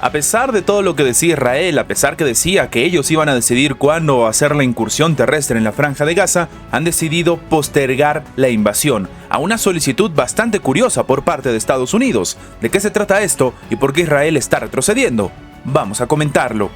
A pesar de todo lo que decía Israel, a pesar que decía que ellos iban a decidir cuándo hacer la incursión terrestre en la Franja de Gaza, han decidido postergar la invasión, a una solicitud bastante curiosa por parte de Estados Unidos. ¿De qué se trata esto y por qué Israel está retrocediendo? Vamos a comentarlo.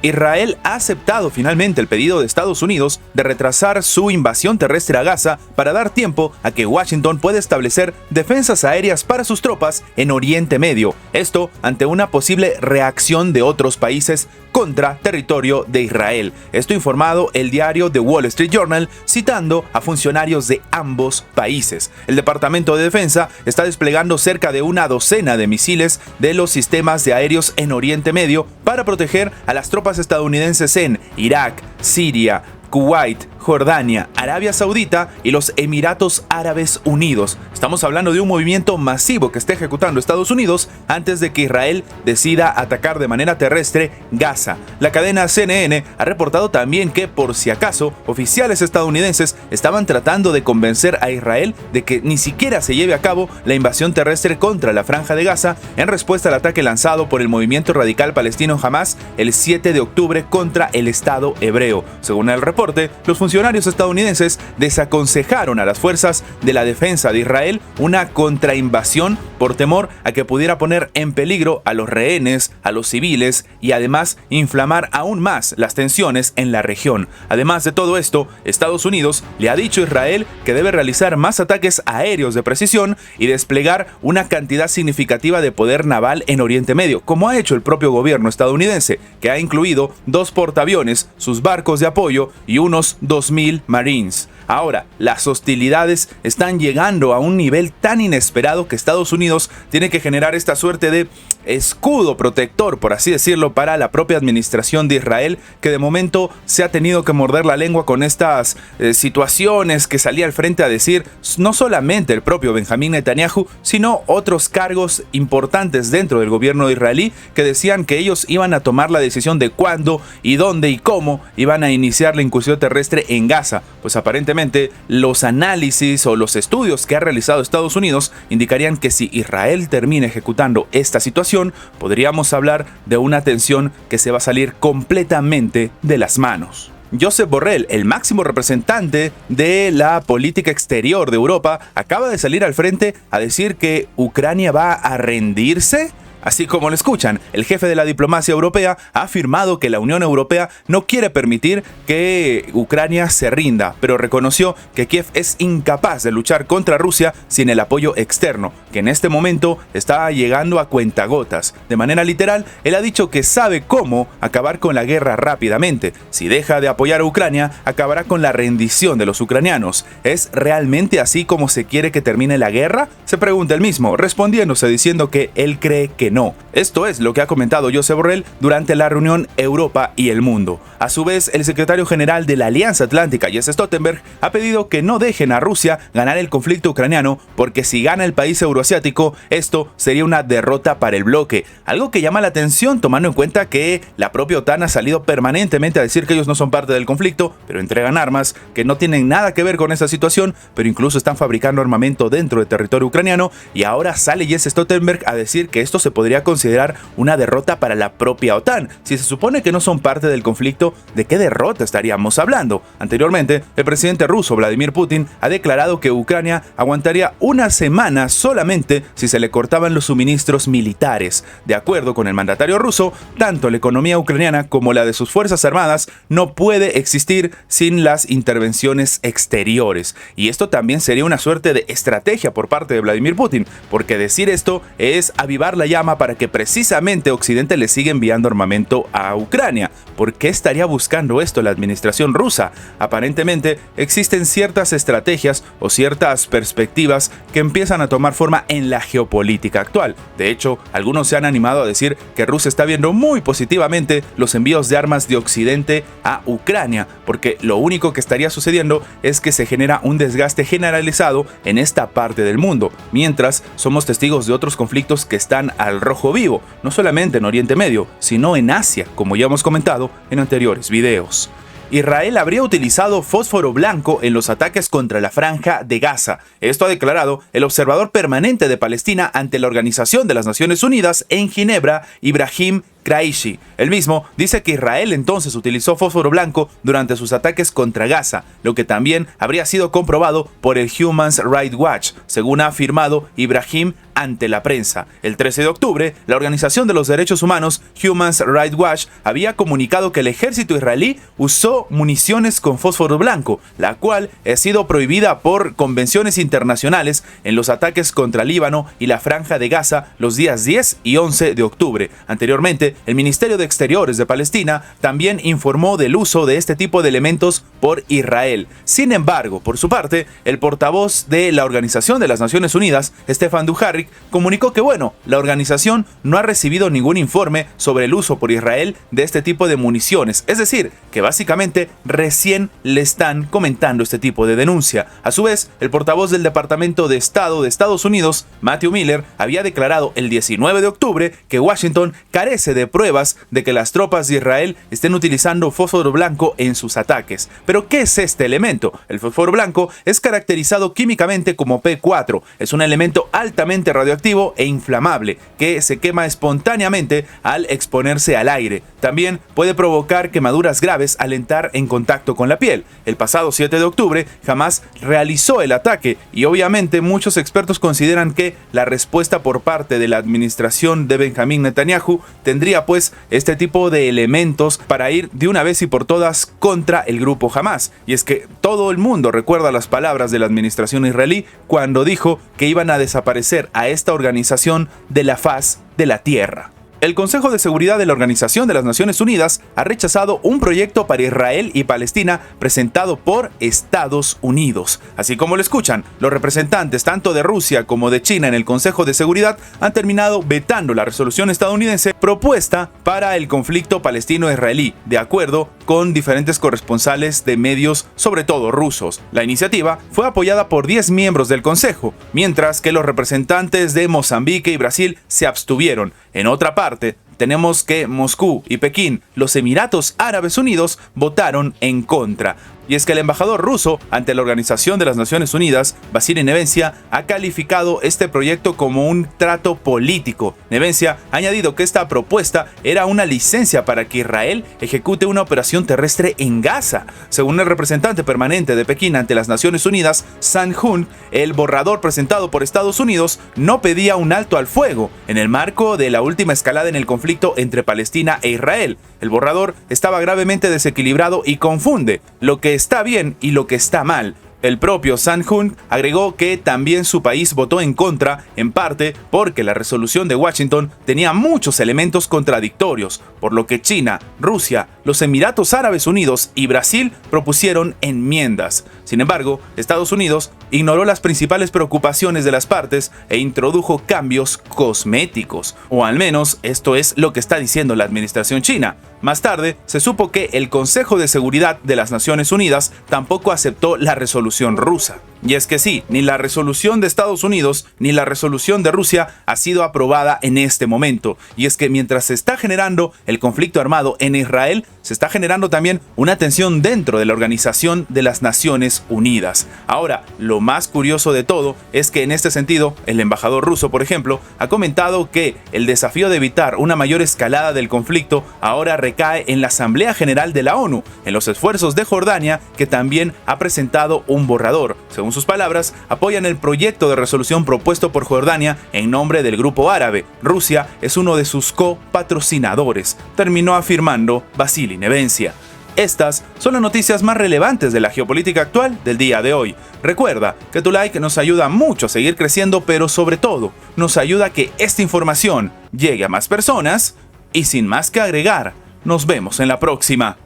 Israel ha aceptado finalmente el pedido de Estados Unidos de retrasar su invasión terrestre a Gaza para dar tiempo a que Washington pueda establecer defensas aéreas para sus tropas en Oriente Medio. Esto ante una posible reacción de otros países contra territorio de Israel. Esto informado el diario The Wall Street Journal, citando a funcionarios de ambos países. El Departamento de Defensa está desplegando cerca de una docena de misiles de los sistemas de aéreos en Oriente Medio para proteger a las tropas estadounidenses en Irak, Siria, Kuwait, Jordania, Arabia Saudita y los Emiratos Árabes Unidos. Estamos hablando de un movimiento masivo que está ejecutando Estados Unidos antes de que Israel decida atacar de manera terrestre Gaza. La cadena CNN ha reportado también que, por si acaso, oficiales estadounidenses estaban tratando de convencer a Israel de que ni siquiera se lleve a cabo la invasión terrestre contra la Franja de Gaza en respuesta al ataque lanzado por el movimiento radical palestino Hamas el 7 de octubre contra el Estado hebreo. Según el reporte, los funcionarios estadounidenses desaconsejaron a las fuerzas de la defensa de Israel una contrainvasión por temor a que pudiera poner en peligro a los rehenes, a los civiles y además inflamar aún más las tensiones en la región. Además de todo esto, Estados Unidos le ha dicho a Israel que debe realizar más ataques aéreos de precisión y desplegar una cantidad significativa de poder naval en Oriente Medio, como ha hecho el propio gobierno estadounidense, que ha incluido 2 portaaviones, sus barcos de apoyo y unos 2.000 Marines. Ahora, las hostilidades están llegando a un nivel tan inesperado que Estados Unidos tiene que generar esta suerte de escudo protector, por así decirlo, para la propia administración de Israel, que de momento se ha tenido que morder la lengua con estas situaciones que salía al frente a decir no solamente el propio Benjamín Netanyahu, sino otros cargos importantes dentro del gobierno israelí que decían que ellos iban a tomar la decisión de cuándo y dónde y cómo iban a iniciar la incursión terrestre en Gaza. Pues aparentemente los análisis o los estudios que ha realizado Estados Unidos indicarían que si Israel termina ejecutando esta situación, podríamos hablar de una tensión que se va a salir completamente de las manos. Josep Borrell, el máximo representante de la política exterior de Europa, acaba de salir al frente a decir que Ucrania va a rendirse. Así como lo escuchan, el jefe de la diplomacia europea ha afirmado que la Unión Europea no quiere permitir que Ucrania se rinda, pero reconoció que Kiev es incapaz de luchar contra Rusia sin el apoyo externo, que en este momento está llegando a cuentagotas. De manera literal, él ha dicho que sabe cómo acabar con la guerra rápidamente. Si deja de apoyar a Ucrania, acabará con la rendición de los ucranianos. ¿Es realmente así como se quiere que termine la guerra?, se pregunta él mismo, respondiéndose diciendo que él cree que no. Esto es lo que ha comentado Josep Borrell durante la reunión Europa y el mundo. A su vez, el secretario general de la Alianza Atlántica, Jens Stoltenberg, ha pedido que no dejen a Rusia ganar el conflicto ucraniano, porque si gana el país euroasiático, esto sería una derrota para el bloque. Algo que llama la atención tomando en cuenta que la propia OTAN ha salido permanentemente a decir que ellos no son parte del conflicto, pero entregan armas que no tienen nada que ver con esa situación, pero incluso están fabricando armamento dentro del territorio ucraniano, y ahora sale Jens Stoltenberg a decir que esto se podría considerar una derrota para la propia OTAN. Si se supone que no son parte del conflicto, ¿de qué derrota estaríamos hablando? Anteriormente, el presidente ruso Vladimir Putin ha declarado que Ucrania aguantaría una semana solamente si se le cortaban los suministros militares. De acuerdo con el mandatario ruso, tanto la economía ucraniana como la de sus fuerzas armadas no puede existir sin las intervenciones exteriores. Y esto también sería una suerte de estrategia por parte de Vladimir Putin, porque decir esto es avivar la llama para que precisamente Occidente le siga enviando armamento a Ucrania. ¿Por qué estaría buscando esto la administración rusa? Aparentemente existen ciertas estrategias o ciertas perspectivas que empiezan a tomar forma en la geopolítica actual. De hecho, algunos se han animado a decir que Rusia está viendo muy positivamente los envíos de armas de Occidente a Ucrania, porque lo único que estaría sucediendo es que se genera un desgaste generalizado en esta parte del mundo, mientras somos testigos de otros conflictos que están al rojo vivo, no solamente en Oriente Medio, sino en Asia, como ya hemos comentado en anteriores videos. Israel habría utilizado fósforo blanco en los ataques contra la Franja de Gaza. Esto ha declarado el observador permanente de Palestina ante la Organización de las Naciones Unidas en Ginebra, Ibrahim Kraishi. El mismo dice que Israel entonces utilizó fósforo blanco durante sus ataques contra Gaza, lo que también habría sido comprobado por el Human Rights Watch, según ha afirmado Ibrahim ante la prensa. El 13 de octubre, la Organización de los Derechos Humanos Human Rights Watch había comunicado que el ejército israelí usó municiones con fósforo blanco, la cual ha sido prohibida por convenciones internacionales en los ataques contra Líbano y la Franja de Gaza los días 10 y 11 de octubre. Anteriormente, el Ministerio de Exteriores de Palestina también informó del uso de este tipo de elementos por Israel. Sin embargo, por su parte, el portavoz de la Organización de las Naciones Unidas, Stefan Dujarric, comunicó que la organización no ha recibido ningún informe sobre el uso por Israel de este tipo de municiones, es decir, que básicamente recién le están comentando este tipo de denuncia. A su vez, el portavoz del Departamento de Estado de Estados Unidos, Matthew Miller, había declarado el 19 de octubre que Washington carece de pruebas de que las tropas de Israel estén utilizando fósforo blanco en sus ataques. ¿Pero qué es este elemento? El fósforo blanco es caracterizado químicamente como P4. Es un elemento altamente radioactivo e inflamable que se quema espontáneamente al exponerse al aire. También puede provocar quemaduras graves al entrar en contacto con la piel. El pasado 7 de octubre, Hamas realizó el ataque y obviamente muchos expertos consideran que la respuesta por parte de la administración de Benjamín Netanyahu tendría pues este tipo de elementos para ir de una vez y por todas contra el grupo Hamas. Y es que todo el mundo recuerda las palabras de la administración israelí cuando dijo que iban a desaparecer a esta organización de la faz de la tierra. El Consejo de Seguridad de la Organización de las Naciones Unidas ha rechazado un proyecto para Israel y Palestina presentado por Estados Unidos. Así como lo escuchan, los representantes tanto de Rusia como de China en el Consejo de Seguridad han terminado vetando la resolución estadounidense propuesta para el conflicto palestino-israelí, de acuerdo con diferentes corresponsales de medios, sobre todo rusos. La iniciativa fue apoyada por 10 miembros del Consejo, mientras que los representantes de Mozambique y Brasil se abstuvieron. En otra parte, tenemos que Moscú y Pekín, los Emiratos Árabes Unidos, votaron en contra. Y es que el embajador ruso ante la Organización de las Naciones Unidas, Vasily Nevencia, ha calificado este proyecto como un trato político. Nevencia ha añadido que esta propuesta era una licencia para que Israel ejecute una operación terrestre en Gaza. Según el representante permanente de Pekín ante las Naciones Unidas, San Hun, el borrador presentado por Estados Unidos no pedía un alto al fuego en el marco de la última escalada en el conflicto entre Palestina e Israel. El borrador estaba gravemente desequilibrado y confunde lo que está bien y lo que está mal. El propio San Hun agregó que también su país votó en contra, en parte porque la resolución de Washington tenía muchos elementos contradictorios, por lo que China, Rusia, los Emiratos Árabes Unidos y Brasil propusieron enmiendas. Sin embargo, Estados Unidos ignoró las principales preocupaciones de las partes e introdujo cambios cosméticos, o al menos esto es lo que está diciendo la administración china. Más tarde, se supo que el Consejo de Seguridad de las Naciones Unidas tampoco aceptó la resolución rusa. Y es que sí, ni la resolución de Estados Unidos ni la resolución de Rusia ha sido aprobada en este momento. Y es que mientras se está generando el conflicto armado en Israel, se está generando también una tensión dentro de la Organización de las Naciones Unidas. Ahora, lo más curioso de todo es que en este sentido, el embajador ruso, por ejemplo, ha comentado que el desafío de evitar una mayor escalada del conflicto ahora recae en la Asamblea General de la ONU, en los esfuerzos de Jordania, que también ha presentado un borrador. Según sus palabras, apoyan el proyecto de resolución propuesto por Jordania en nombre del grupo árabe. Rusia es uno de sus copatrocinadores, terminó afirmando Vasily Nevencia. Estas son las noticias más relevantes de la geopolítica actual del día de hoy. Recuerda que tu like nos ayuda mucho a seguir creciendo, pero sobre todo nos ayuda a que esta información llegue a más personas. Y sin más que agregar, nos vemos en la próxima.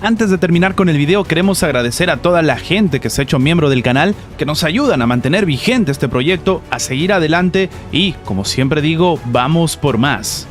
Antes de terminar con el video, queremos agradecer a toda la gente que se ha hecho miembro del canal, que nos ayudan a mantener vigente este proyecto, a seguir adelante y, como siempre digo, vamos por más.